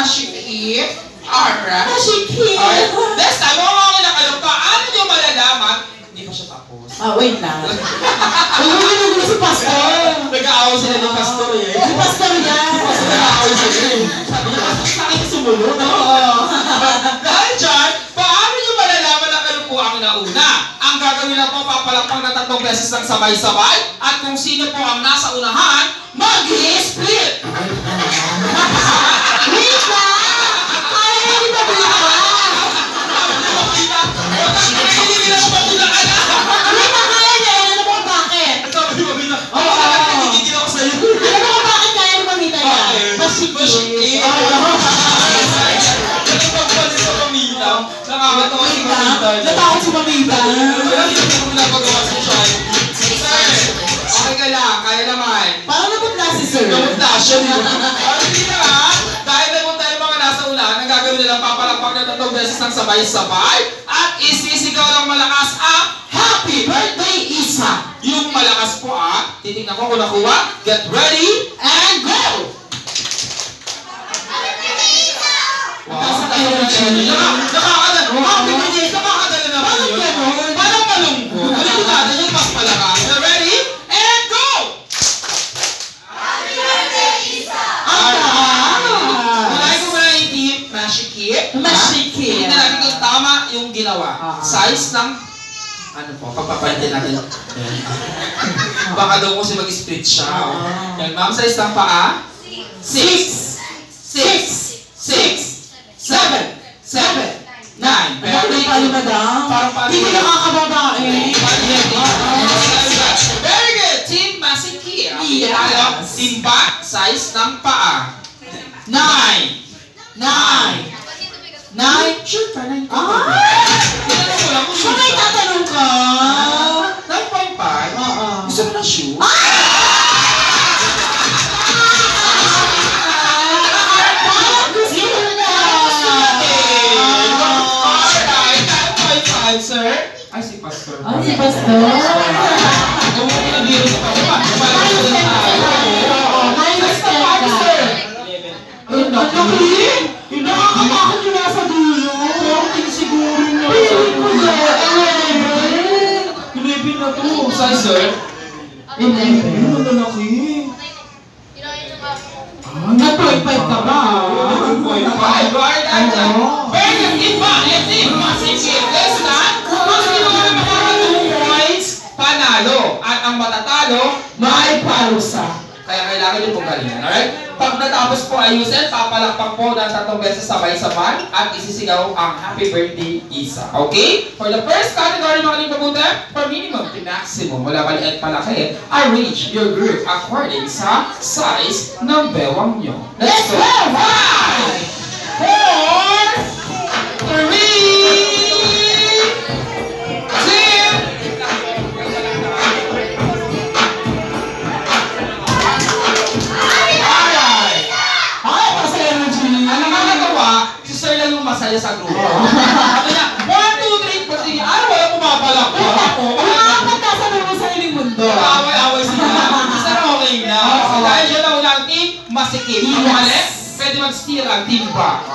Mashikip. Alright. Mashikip. Next time, mga kinakalam pa, ano nyo malalaman? Hindi pa siya tapos. Wait lang. Nagugulo si Pastor. Nag-aaw sila ng Pastor eh. Si Pastor yan. Nag-aaw sila eh. Sabi niya, sa akin sumunod. Dahil dyan, paano nyo malalaman na kayo po ang nauna? Ang gagawin na po, papalakpang na 3 beses ng sabay-sabay. At kung sino po ang nasa unahan, mag-i-split! Wait lang! Kaya hindi ba ba? Hindi nila ko matulaan. Wait lang, kaya niya. Alam mo kung bakit? Sabi mo, Bina, nagigigil ako sa'yo. Alam mo kung bakit kaya ni Mamita yan? Masikip. Nagpagpalit sa Mamita. Nakakatawa si Mamita. Natakot si Mamita. Hindi mo nagpagawa sa siya. Sir, okay ka lang. Kaya naman. Parang nabutla si Sir. Nabutla siya. Hindi na ha. Dahil naman tayo mga nasa unahan, ang gagawin nilang papalakpak na 3 beses ng sabay-sabay at isisigaw ng malakas ang Happy Birthday, Isa! Yung malakas po titignan ko kung nakuha. Get ready and go! Nakakadala naman yun. Parang malungkot. Ulit natin yung mas malakas. Ready? And go! Happy birthday, Isa! Unahin ko muna yung team. Mashikip. Mashikip. Tingnan natin kung tama yung ginawa. Size ng ano po, pagpapalitin natin. Baka daw kasi mag-split siya. Yan, ma'am, size ng paa? 6, 7, 9. Pali madam. Hindi ko nakakababae. Very good! Team Mashikip. Yes. Team back, size ng paa. 9. 9. Sure pa, 9. Tinanong ko lang kung So may tatanong ka? 9.5? Gusto mo ng shoe? Gusto mo na. Alright, 9.5, sir. Ay, si Pastor. Si Pastor. Kung mo pinabiro sa Pastor, kumalang ko lang tayo. Minus 10 ka. Ang laki! Nakakatakot yung nasa dulo. Korting siguro nyo. Pilipin na to. Size, sir? 11. Ano na laki? Nag-point 5 ka ba? 9.5. Very good. Iba, team Mashikip. This time, kung sino na makaka 2 points, panalo. At ang matatalo, may parusa. Kaya kailangan nyo pong galingan. Alright? Pag natapos po ayusin, papalakpak po ng 3 beses sabay-sabay at isisigaw ang Happy Birthday, Isa. Okay? For the first category, mga kabuti, for minimum to maximum, wala maliit palaki, arrange your group according sa size ng bewang nyo. Let's go! 5, 4, 3, 2, Sir lang yung masaya sa grupo. Sabi niya, 1, 2, 3, pati niya, wala pumapalak ko. Nakakapat ka sa mga sariling mundo. Away-away sila. Sir, okay na. Dahil yun ang unang team, Mashikip. Ang mali, pwede mag-steal ang team back.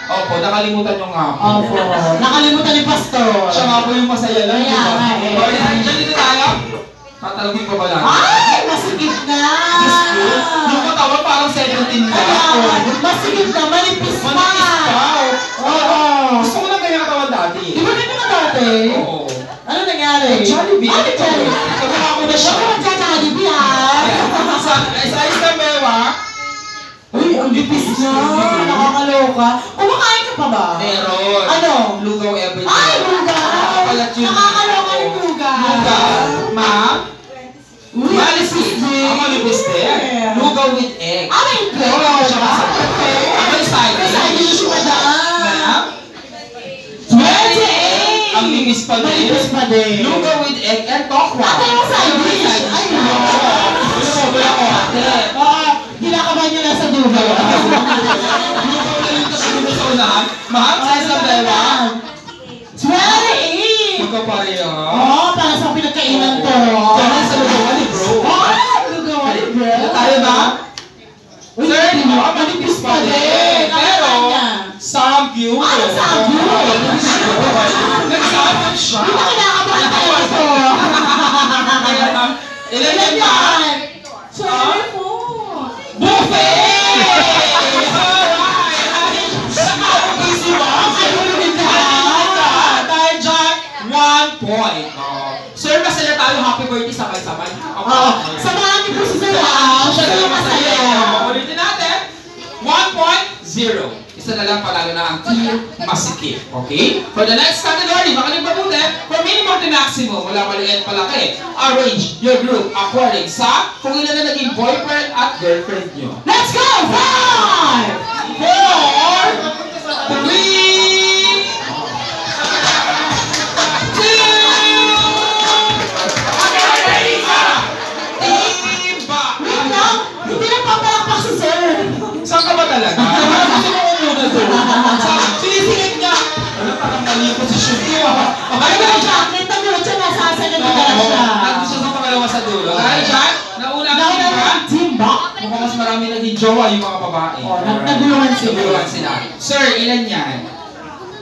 Opo, nakalimutan nyo nga po. Opo. Nakalimutan ni Pastor. Siya nga po yung masaya lang. Kaya nga eh. Alright, dyan dito tayo. Tatalagin ko ba lang? Ay! Masikip na! Yung katawan parang 17 na. Masikip na, manipis pa! Manipis pa. Oo. Gusto ko lang ganyan katawan dati. Di ba ganyan ka dati? Oo. Ano nangyari? Jollibee. Ano Jollibee? Kamukha ko na siya. Siya ka Jollibee ha? Sa isang bewa. Uy, ang lipis na! Nakakaloka. Kumakain ka pa ba? Meron. Ano? Lugaw everyday. Ay, lugaw! Nakakalat yun. Nakakaloka yung lugaw. Lugaw. Ma'am? Uy, Malipis. din. Malipis din. Lugaw with egg. May plate. Oo, siya masarap. May side dish. Side dish pa daan. Ma'am? 28! Ang lipis pa din. Malipis pa din. Lugaw with egg and tokwa. Ate, yung side dish. Ay, no. Wala ko ate. Kinakabahan nyo na sa dulo. Lugaw na yung kasunod sa unahan. Ma'am, sa isang bewa. 28! Magkapareha. Oo, para sa pinagkainan to. Diyan sa lugawan ni bro. Lugawan ni bro. Tayo ba? Uy, Sir, manipis pa din. Pero, Nag-Sagyo. Ano Sagyo? Nag-Sagyo siya. Hindi na kinakabahan tayo ito. Ilan yan ba? Sorry po. Buffet! Easy ba? Dahil dyan, 1 point. Sir, masaya tayo. Happy birthday sabay-sabay. Samahan niyo po si Sir. Siya na masaya. Ulitin natin. 1.0. Isa na lang palalo na ang team masikip. Okay? For the next category, makinig mabuti. For minimum to maximum, mula maliit palaki, arrange your group according sa kung ilan na naging boyfriend at girlfriend nyo. Let's go! 5! 4, 3, 2, iba! Wait lang! Hindi na papalakpak si Sir. Saan ka ba talaga? Gusto mo muna doon. Sinisingit niya. Ano, parang mali yung posisyon ko. Ay, yung chocolate na mucho, nasasagot na siya. Nandun siya sa pangalawa sa dulo. Dahil dyan, nauna ang Nauna timba. ang timba. Mukhang mas marami naging jowa yung mga babae. Nagulungan sila. Nagulungan sila. Sir, ilan yan?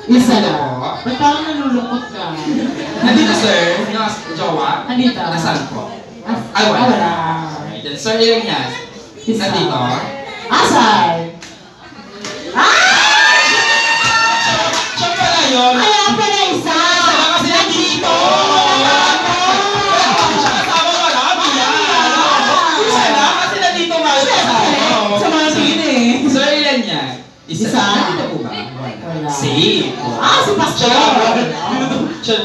Isa lang. Ba't parang nalulungkot ka? Nandito, sir. Yung jowa? Nandito. Nasaan po? Ay, wala. Alright. Then, sir, ilan yan? Isa. Nandito. Asay! Siya pala yun. Kaya pala isa! Sila kasi nandito. Siya kasama marami yan. Isa lang kasi nandito nga yung kasama. Sa mga tingin eh. Sir, ilan yan? Isa. Isa? Nandito po ba? Wala. Safe. Si Pastor!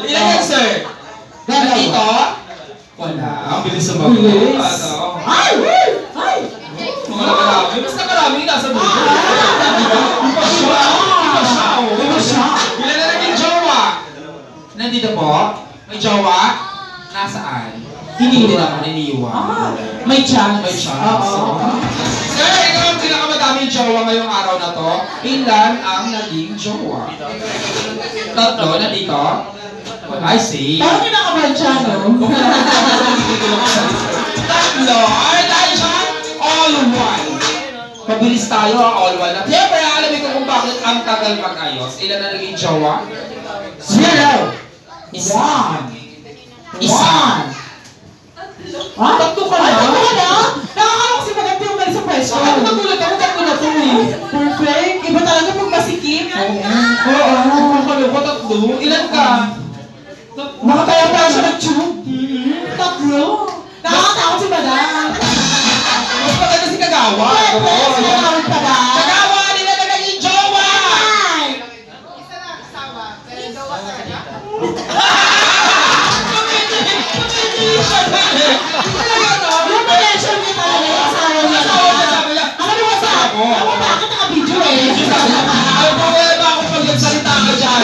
Ilan yan, sir? Nandito? Wala. Ang bilis sa mga. Bilis. Ay! Ay! Mga nakarami. Basta karami nasa buhay. Iba siya. Iba siya. Iba siya. Ilan na naging jowa? Nandito po? May jowa? Nasaan? Hindi naman iniwan. May chance. May chance. Oo. Sir, ikaw ang pinakamadaming jowa ngayong araw na to. Ilan ang naging jowa? Tatlo, nandito? I see. Parang kinakabahan siya, no? Tatlo. Ay, dahil siya, all one. Mabilis tayo, all one. At siyempre, alam ko kung bakit ang tagal mag-ayos. Ilan na naging jowa? 0. Isa. Isa. Tatlo ka na? Tatlo ka na? Nakakalok si Maganda yung mali sa pwesto. Ako nagulat ako, tatlo na to eh. Perfect. Iba talaga pag masikim. Oo. Nakaloko, tatlo. Ilan ka? Nakakaya pa siya ng tube. Tatlo. Nakakatakot si Madam. Mas maganda si Kagawa. Perfect. Sinakawin pa ba? Kagawa, nila na naging jowa! Isa lang asawa, pero jowa talaga. Yung potential niya talaga yung asawa niya. Ano mo sa ako? Ako bakit naka-video eh? Ay, bawal ba ako pag nagsalita ka dyan?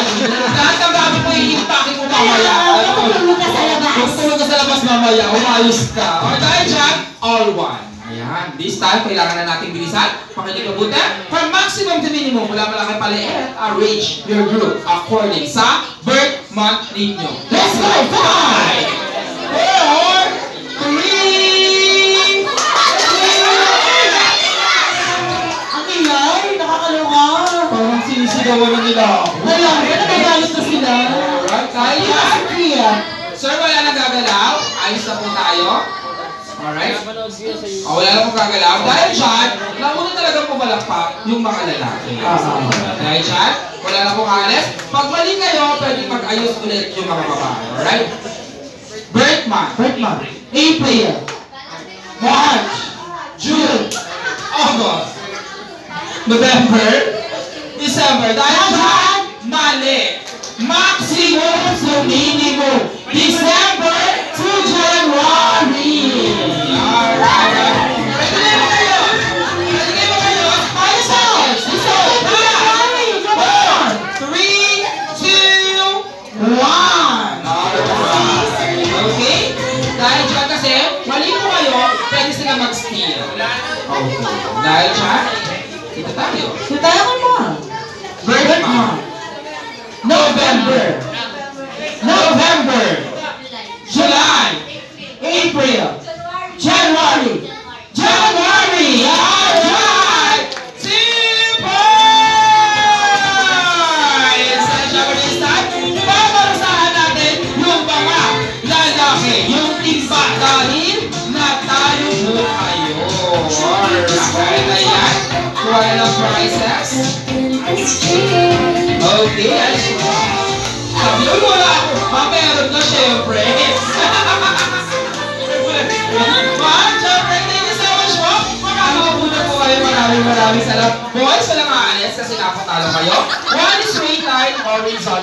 Lahat ng gamit mo i-impake mo mamaya. Matutulog ka sa labas. Tutulog ka sa labas mamaya, umayos ka. Okay, dahil dyan, all one. Ayan, this time, kailangan na nating bilisan. Pakinig mabuti. From maximum to minimum, mula malaki paliit, arrange your group according sa birth month ninyo. Let's go! 5, 4, 3, Ang ingay, nakakaloka. parang sinisigawan na nila ako. Alam, nagagalit na sila. Alright, tayo Hindi yan. kasi Priya. Sir, wala nang gagalaw. Ayos na po tayo. Alright? Wala na pong gagalaw. Dahil dyan, nauna talaga pumalakpak yung mga lalaki. Dahil dyan, wala na pong alis. Pag mali kayo, pwede mag-ayos ulit yung mga babae. Alright? Birth month. Birth month. April. March. June. August. November. December. Dahil dyan, mali. Maximum to minimum. December to January. Alright. Ready ba kayo? Ready ba kayo? Ayos na! January! 4, 3, 2, 1. Alright. Okay? Dahil dyan kasi, mali mo kayo, pwede sila mag-steal. Okay. Dahil dyan, dito tayo. Sitayan ka mo. Birth month. November. November. July. April. January. January. Alright. Simple! prizes? Okay, sabi mo wala ako. Meron na syempre. Ma'am, syempre, thank you so much po. Makakapuna po kayo. Maraming salamat. Boys, walang aalis kasi napatalo kayo. One straight line, horizontal.